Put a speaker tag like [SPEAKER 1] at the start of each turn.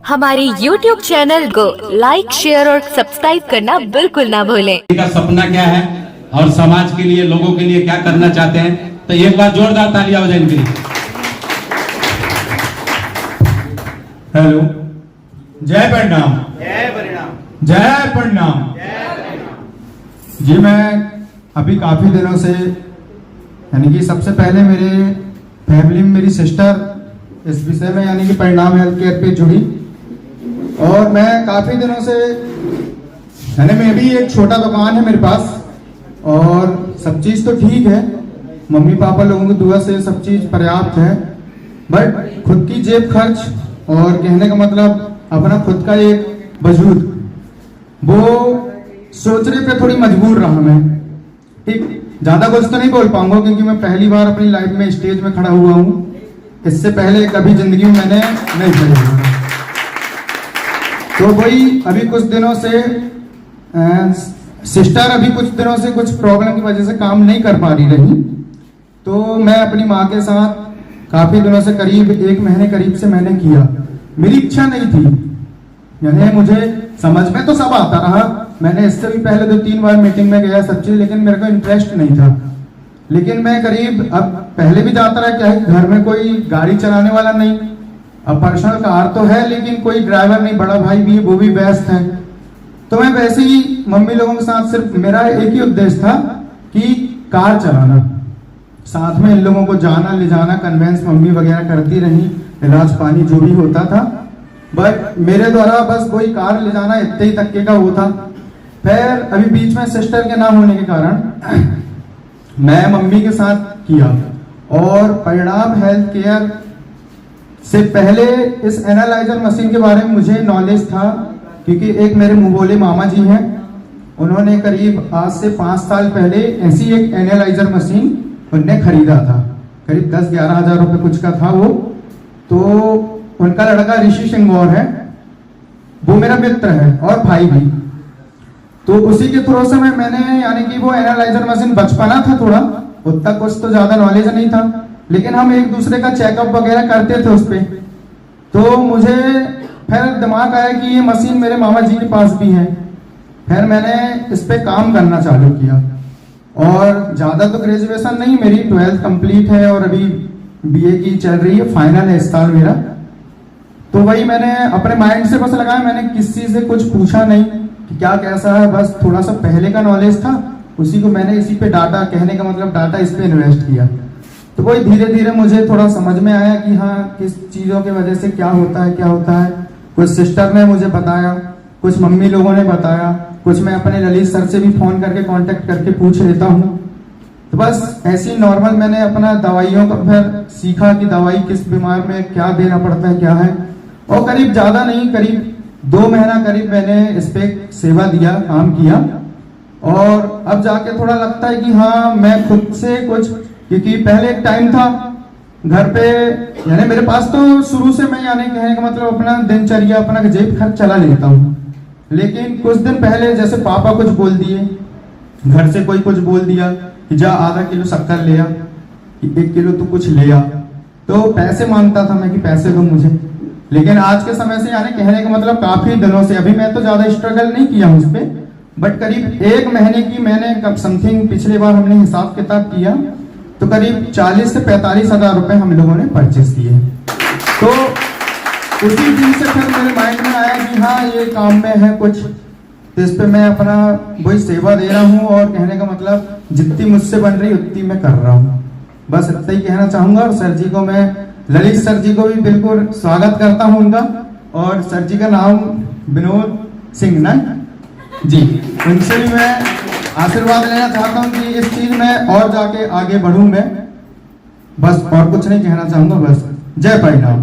[SPEAKER 1] हमारे YouTube channel को like, share और सब्सक्राइब करना बिल्कुल ना भूलें।
[SPEAKER 2] का सपना क्या है और समाज के लिए, लोगों के लिए क्या करना चाहते हैं, तो एक बार जोरदार तालियां हो जाए इनके लिए।
[SPEAKER 3] हेलो, जय परिणाम।
[SPEAKER 2] जय परिणाम।
[SPEAKER 3] जय परिणाम। जी, मैं अभी काफी दिनों से, यानी कि सबसे पहले मेरे फैमिली में मेरी सिस्टर इस विषय में यानी कि परिणाम हेल्थ केयर पे जुड़ी, और मैं काफी दिनों से, यानी मैं भी एक छोटा दुकान है मेरे पास और सब चीज तो ठीक है, मम्मी पापा लोगों की दुआ से सब चीज पर्याप्त है, बट खुद की जेब खर्च और कहने का मतलब अपना खुद का एक वजूद, वो सोचने पे थोड़ी मजबूर रहा मैं। ठीक, ज्यादा कुछ तो नहीं बोल पाऊंगा क्योंकि मैं पहली बार अपनी लाइफ में स्टेज में खड़ा हुआ हूँ। इससे पहले कभी जिंदगी में मैंने नहीं खड़ा हुआ। तो वही अभी कुछ दिनों से सिस्टर अभी कुछ दिनों से कुछ प्रॉब्लम की वजह से काम नहीं कर पा रही रही, तो मैं अपनी माँ के साथ काफी दिनों से, करीब 1 महीने करीब से मैंने किया। मेरी इच्छा नहीं थी, यानी मुझे समझ में तो सब आता रहा, मैंने इससे भी पहले 2-3 बार मीटिंग में गया सब चीज, लेकिन मेरे को इंटरेस्ट नहीं था। लेकिन मैं करीब, अब पहले भी जाता रहा, क्या है घर में कोई गाड़ी चलाने वाला नहीं, अब पर्सनल कार तो है लेकिन कोई ड्राइवर नहीं, बड़ा भाई भी है वो भी व्यस्त है, तो मैं वैसे ही मम्मी लोगों के साथ, सिर्फ मेरा एक ही उद्देश्य था कि कार चलाना, साथ में इन लोगों को जाना ले जाना, कन्वेंस मम्मी वगैरह करती रही, इलाज पानी जो भी होता था, बट मेरे द्वारा बस वही कार ले जाना इतने ही तक का वो था। फिर अभी बीच में सिस्टर के ना होने के कारण मैं मम्मी के साथ किया, और परिणाम हेल्थ केयर से पहले इस एनालाइजर मशीन के बारे में मुझे नॉलेज था, क्योंकि एक मेरे मुंह बोले मामा जी हैं, उन्होंने करीब आज से 5 साल पहले ऐसी एक एनालाइजर मशीन उनने खरीदा था, करीब 10-11 हजार रुपए कुछ का था वो। तो उनका लड़का ऋषि सिंह गौर है, वो मेरा मित्र है और भाई भी, तो उसी के थ्रू से मैंने, यानी कि वो एनालाइजर मशीन, बचपना था थोड़ा, उतना कुछ तो ज्यादा नॉलेज नहीं था, लेकिन हम एक दूसरे का चेकअप वगैरह करते थे उस पे। तो मुझे फिर दिमाग आया कि ये मशीन मेरे मामा जी के पास भी है, फिर मैंने इस पे काम करना चालू किया, और ज्यादा तो ग्रेजुएशन नहीं, मेरी 12th कंप्लीट है और अभी बीए की चल रही है, फाइनल है इस साल मेरा। तो वही मैंने अपने माइंड से बस लगाया, मैंने किसी से कुछ पूछा नहीं कि क्या कैसा है, बस थोड़ा सा पहले का नॉलेज था, उसी को मैंने इसी पे डाटा, कहने का मतलब डाटा इस पे इन्वेस्ट किया। तो वही धीरे धीरे मुझे थोड़ा समझ में आया कि हाँ, किस चीजों की वजह से क्या होता है क्या होता है। कुछ सिस्टर ने मुझे बताया, कुछ मम्मी लोगों ने बताया, कुछ मैं अपने ललित सर से भी फोन करके कांटेक्ट करके पूछ लेता हूँ। तो बस ऐसी नॉर्मल मैंने अपना दवाइयों का फिर सीखा कि दवाई किस बीमार में क्या देना पड़ता है क्या है, और करीब ज्यादा नहीं, करीब 2 महीना करीब मैंने इस पे सेवा दिया, काम किया, और अब जाके थोड़ा लगता है कि हाँ, मैं खुद से कुछ, क्योंकि पहले एक टाइम था घर पे, यानी मेरे पास तो शुरू से मैं, यानी कहने का मतलब अपना दिनचर्या, अपना जेब खर्च चला लेता हूँ, लेकिन कुछ दिन पहले जैसे पापा कुछ बोल दिए, घर से कोई कुछ बोल दिया कि जा आधा किलो शक्कर ले आ, 1 किलो तो कुछ ले आ, तो पैसे मांगता था मैं कि पैसे दो मुझे। लेकिन आज के समय से, यानी कहने का मतलब काफी दिनों से, अभी मैं तो ज्यादा स्ट्रगल नहीं किया हूँ इस पे, बट करीब 1 महीने की मैंने कब समथिंग, पिछले बार हमने हिसाब किताब किया तो करीब 40 से 45 हजार रुपए हम लोगों ने परचेस किए। तो उसी दिन से फिर मेरे माइंड में आया कि हाँ, ये काम में है कुछ, तो इस पे मैं अपना वही सेवा दे रहा हूँ, और कहने का मतलब जितनी मुझसे बन रही उतनी मैं कर रहा हूँ, बस इतना ही कहना चाहूंगा। और सर जी को मैं, ललित सर जी को भी बिल्कुल स्वागत करता हूँ उनका, और सर जी का नाम विनोद सिंह ना जी, उनसे भी मैं आशीर्वाद लेना चाहता हूँ कि इस चीज में और जाके आगे बढ़ूं मैं, बस और कुछ नहीं कहना चाहूंगा, बस जय परिणाम।